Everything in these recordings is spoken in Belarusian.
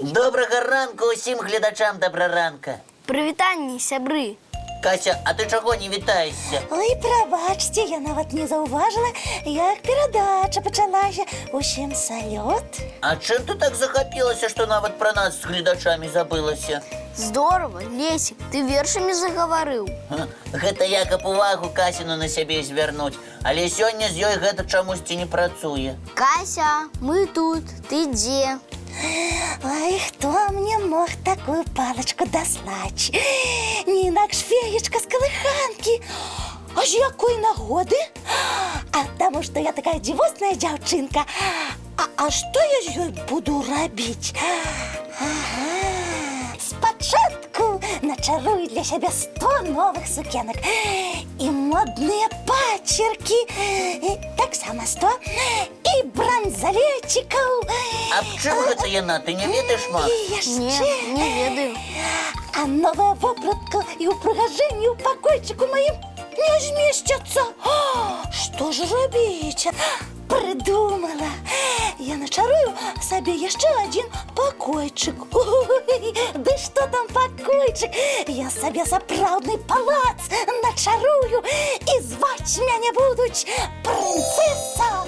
Доброго ранку усім глядачам добраранка. Прывітанне, сябры. Кася, а ти чого не вітаєшся? Ой, пробачте, я нават не зауважила, як передача почалася. Усім салют. А чим ти так захопилася, що навіть про нас з глядачами забилася? Здорово, Лесик, ты вершамі загаварыў. Гэта я каб увагу Касіну на сябе звярнуць, але сёння з ёй гэта чамусьці не працуе. Кася, мы тут, ты дзе? Ой, хто мне мог такую палочку даслаць? Не інакш феечка з калыханкі. А з якой нагоды? А таму, што я такая дзівосная дзяўчынка. А што я з ёй буду рабіць? Ага. Спачатку начарую для сябе 100 новых сукенак і модныя пачеркі, таксама 100, і бранзалетчикаў. А б чым гэта яна, ты не ведаеш, ма? І яшчэ... Не ведаю. А новая вопратка і ўпрыгажэнне ў пакойчыку маім не змесцяцца. Што ж рабіць? Придумала. Я начарую сабе яшчэ адзін пакойчык. Ой, ды што там пакойчык? Я сабе сапраўдны палац начарую, і зваць мяне будуць прынцэса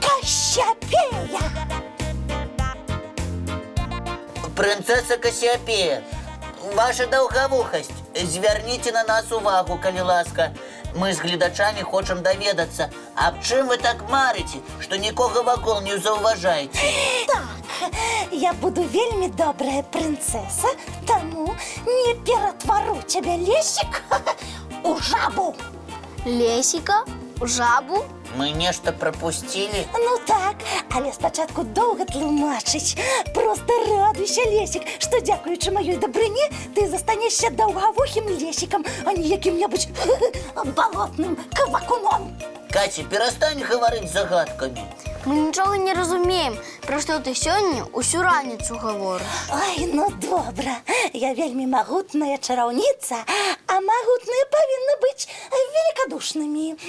Касяпея. Прынцэса Касіапея, ваша даўгавухасць, звярніце на нас увагу, калі ласка. Мы з гледачамі хочам даведацца, аб чым вы так марыце, што нікога вакол не заўважаеце? Так, я буду вельмі добрая прынцэса, таму не ператвару цябе, Лесік, у жабу. Лесіка? У жабу? Мы нешта прапусцілі? Ну так, але спачатку доўга тлумачыць. Проста радуйся, Лесік, што дзякуючы маёй дабрыне ты застанешся даўгавухім Лесікам, а не якім-небудзь балотным кавакуном. Катя, перастань гаварыць загадкамі. Мы нічога не разумеем, пра што ты сёння ўсю раніцу гаворыш. Ой, ну добра, я вельмі магутная чараўніца, а магутныя павінны быць великадушнымі.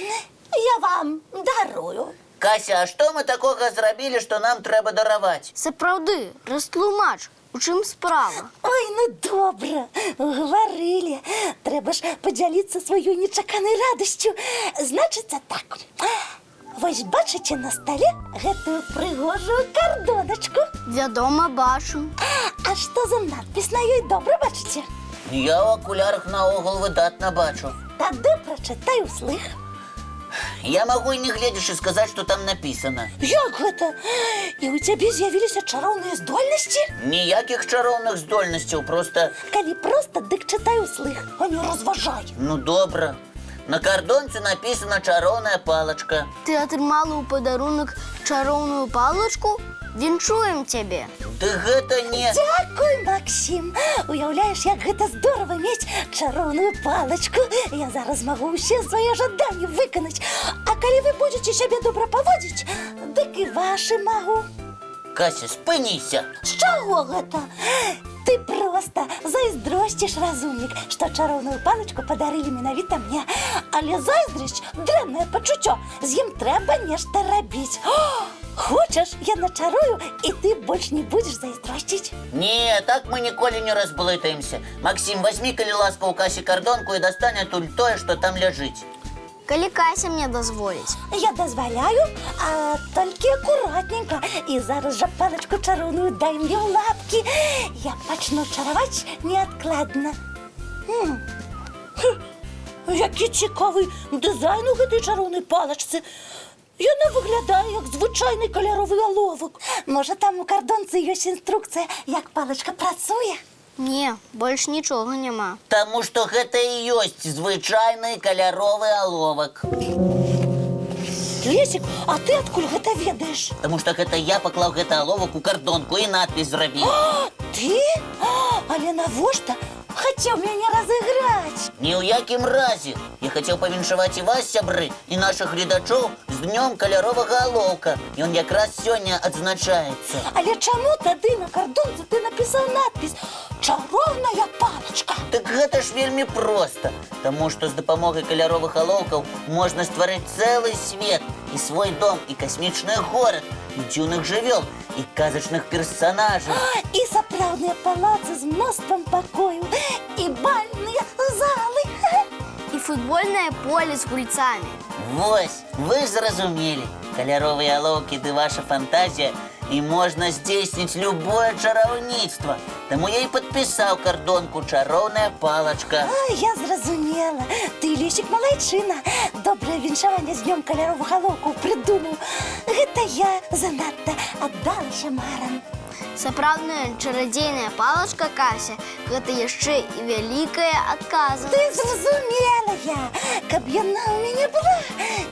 Я вам дарую. Кася, а што мы такога зрабілі, што нам трэба дараваць? Сапраўды, растлумач, у чым справа? Ой, ну добра, гаварылі. Трэба ж падзяліцца сваёй нечаканай радасцю. Значыцца так. Вось бачыце на стале гэтую прыгожую кардоначку? Вядома, бачу. А што за надпіс на ёй, добра бачыце? Я ў акулярах наогул выдатна бачу. Тады прачытай услых. Я магу і не гледзячы сказаць, што там напісана. Як гэта? І ў цябе з'явіліся чароўныя здольнасці? Ніякіх чароўных здольнасцяў, проста... Калі проста, дык чытай услых, а не разважай. Ну, добра. На кардонцы напісана чароўная палачка. Ты атрымала ў падарунак чароўную палачку? Віншуем цябе. Ды гэта не... Дзякуй, Максім. Уяўляеш, як гэта здорава мець чароўную палачку. Я зараз магу ўсе свае жаданні выканаць. А калі вы будзеце сябе добра паводзіць, дык і вашы магу. Кася, спыніся. З чаго гэта? Ты проста зайздросціш, разумнік, што чароўную палачку падарылі менавіта мне. Але зайздрасць – дрэннае пачуццё. З ім трэба нешта рабіць. Хочаш, я начарую, і ты больш не будзеш зайздросціць? Не, так мы ніколі не разблытаемся. Максим, возьми, калі ласка, у Касі кардонку і дастань адтуль тое, што там ляжыць. Калі Кася мне дазволіць. Я дазваляю, а толькі акуратненька. І зараз жа палачку чароўную дай мне ў лапкі. Я пачну чараваць неадкладна. Які цікавы дызайн у гэтай чароўнай палачцы. Яна выглядае як звычайны каляровы аловак. Можа, там у кардонцы ёсць інструкцыя, як палачка працуе? Не, больш нічога няма. Таму што гэта і ёсць звычайны каляровы аловак. Лесік, а ты адкуль гэта ведаеш? Таму што гэта я паклаў гэты аловак у кардонку і надпіс зрабіў. Ты? Але навошта? Хацеў мяне разыграць. Ні ў якім разе. Я хацеў павіншаваць і вас, сябры, і нашых гледачоў з днём каляровага алоўка. Ён якраз сёння адзначаецца. Але чаму тады на кардонцы ты напісаў надпіс чароўная палачка. Так гэта ж вельмі проста, таму што з дапамогай каляровых алоўкаў можна стварыць цэлы свет, і свой дом, і касмічны горад, і дзіўных жывёл, і казачных персанажаў. І сапраўдныя палацы з мноствам пакояў, і бальныя залы. І футбольнае поле з гульцамі. Вось, вы зразумелі. Каляровыя алоўкі ды ваша фантазія, і можна здзейсніць любое чараўніцтва. Таму я і падпісаў кардонку «Чароўная палачка». Я зразумела. Ты, Лесік, малайчына. Добрае віншаванне з днём каляровых алоўкаў прыдумаў. Гэта я занадта аддалася марам. Сапраўдная чарадзейная палачка, Кася, гэта яшчэ і вялікая Ты адказнасць. зразумела я. Каб яна ў мяне была,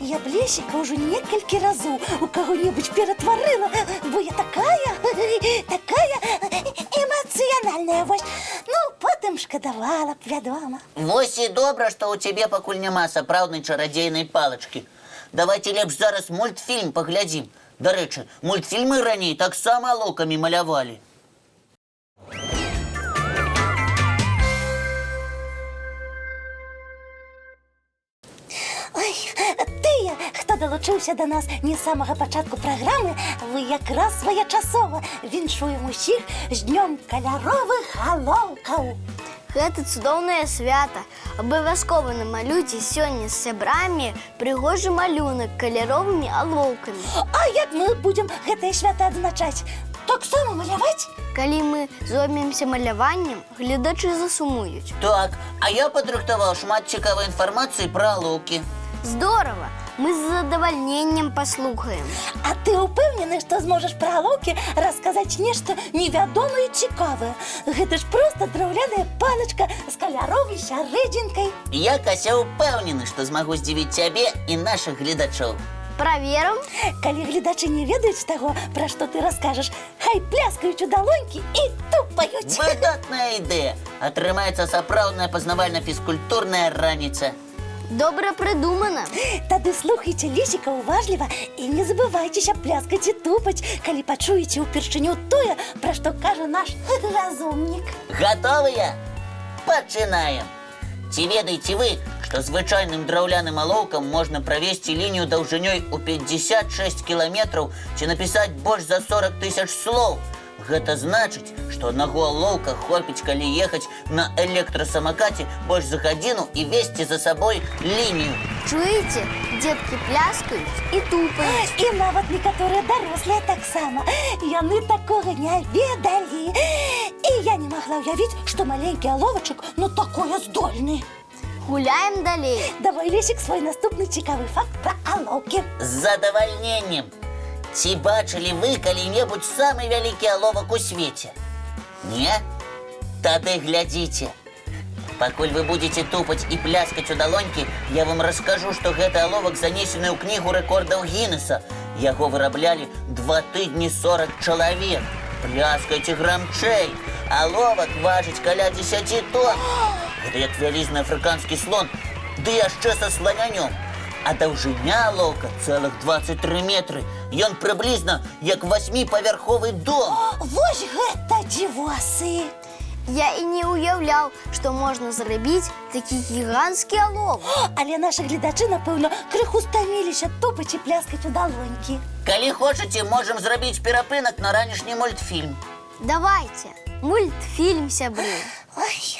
я б Лесіка ўжо некалькі разоў у каго-небудзь ператварыла, бо я такая эмацыянальная, вось. Ну, потым шкадавала б, вядома. Вось і добра, што ў цябе пакуль няма сапраўднай чарадзейнай палачкі. Давайце лепш зараз мультфільм паглядзім. Дарэчы, мультфільмы раней таксама алоўкамі малявалі. Ой, тыя, хто далучыўся да нас не з самага пачатку праграмы, вы якраз своечасова віншуем усіх з днём каляровых алоўкаў. Гэта цудоўнае свята. Абавязкова намалюйце сёння з сябрамі прыгожы малюнак каляровымі алоўкамі. А як мы будзем гэтае свята адзначаць? Таксама маляваць? Калі мы зоймемся маляваннем, гледачы засумуюць. Так, а я падрыхтаваў шмат цікавай інфармацыі пра алоўкі. Здорава! Мы з задавальненнем паслухаем. А ты ўпэўнены, што зможаш пра алоўкі расказаць нешта невядомае і цікавае? Гэта ж проста драўляная палачка з каляровай сярэдзінкай. Я, Кася, упэўнены, што змагу здзівіць цябе і нашых гледачоў. Праверым? Калі гледачы не ведаюць таго, пра што ты раскажаш, хай пляскаюць у далонькі і тупаюць. Выдатная ідэя. Атрымаецца сапраўдная пазнавальна-фізкультурная раніца. Добра прыдумана. Тады слухайце Лесіка уважліва і не забывайцеся пляскаць і тупаць, калі пачуеце ўпершыню тое, пра што кажа наш разумнік. Гатовыя? Пачынаем. Ці ведаеце вы, што звычайным драўляным алоўкам можна правесці лінію даўжынёй у 56 кіламетраў ці напісаць больш за 40 000 слоў? Гэта значыць, што аднаго алоўка хопіць, калі ехаць на электрасамакаце больш за гадзіну і весці за сабой лінію. Чуеце? Дзеткі пляскаюць і тупаюць. І нават некаторыя дарослыя таксама. Яны такога не ведалі. І я не магла ўявіць, што маленькі аловачак на такое здольны. Гуляем далей. Давай, Лесік, свой наступны цікавы факт пра алоўкі. З задавальненнем. Ці бачылі вы калі-небудзь самы вялікі аловак у свеце? Не? Тады глядзіце. Пакуль вы будзеце тупаць і пляскаць у далонькі, я вам раскажу, што гэты аловак занесены ў кнігу рэкордаў Гіннеса. Яго выраблялі 2 тыдні 40 чалавек. Пляскайце грамчэй. Аловак важыць каля 10 тонн. Гэта як вялізны афрыканскі слон, ды яшчэ са сланянём. А даўжыня алоўка цэлых 23 метры. Ён прыблізна як 8-павярховы дом. Вось гэта дзівосы! Я і не ўяўляў, што можна зрабіць такі гіганцкі аловак. Але нашы гледачы, напэўна, крыху стаміліся тупаць і пляскаць у далонькі. Калі хочаце, можам зрабіць перапынак на ранішні мультфільм. Давайце, мультфільм, сябры. Ой...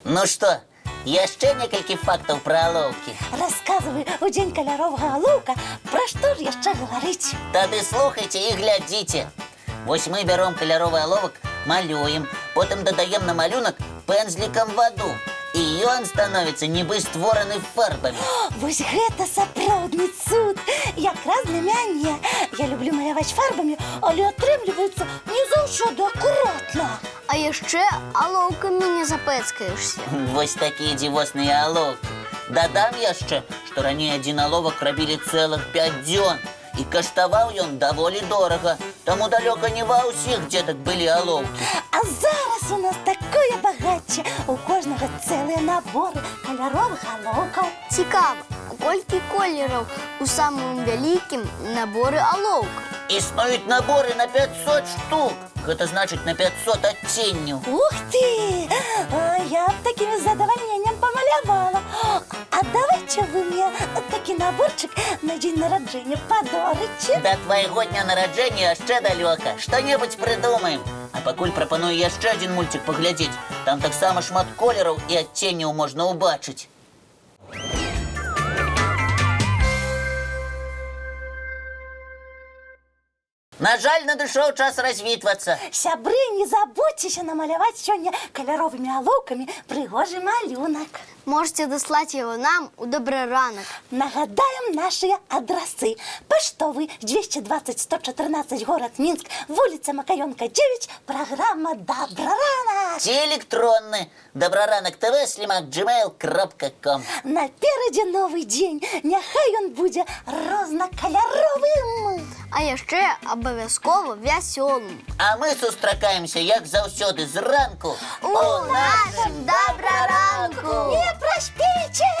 Ну што, яшчэ некалькі фактаў пра алоўкі. Расказвай у дзень каляровага алоўка, пра што ж яшчэ гаварыць? Тады слухайце і глядзіце. Вось мы бяром каляровы аловак, малюем, потым дадаем на малюнак пэнзлікам ваду. І ён становіцца нібы створаны фарбамі. Вось гэта сапраўдны цуд! Якраз для мяне. Я люблю маляваць фарбамі, але атрымліваецца не заўсёды акуратна. А яшчэ алоўкамі не запэцкаешся. Вось такія дзівосныя алоўкі. Дадам яшчэ, што раней адзін аловак рабілі цэлых 5 дзён. І каштаваў ён даволі дорага. Таму далёка не ва ўсіх дзетак былі алоўкі. А зараз у нас такое багацце. У кожнага цэлыя наборы каляровых алоўкаў. Цікава, а колькі колераў у самым вялікім наборы алоўка? Існуюць наборы на 500 штук. Гэта значыць на 500 адценняў. Ух ты! Я б таким задовольнением помалявала. А давайте вы мне такі наборчик на день народження подарыце. Да твайго дня нараджэння яшчэ далёка. Што-небудзь прыдумаем. А пакуль прапаную яшчэ адзін мульцік паглядзець. Там таксама шмат колераў і адценняў можна ўбачыць. На жаль, надышоў час развітвацца. Сябры, не забудьцеся намаляваць сёння каляровымі алоўкамі прыгожы малюнак. Можете даслаць яго нам у добры ранак. Нагадаем наши адрасы. Поштовый 220-114, город Минск, улица Макаёнка, 9, программа «Доброранок». Ці электронны добраранак tv@gmail.com. Наперадзе новый дзень, няхай ён будзе рознакаляровым. А яшчэ абавязкова вясёлым. А мы сустракаемся, як заўсёды, зранку У нашым добраранку! Не проспейте!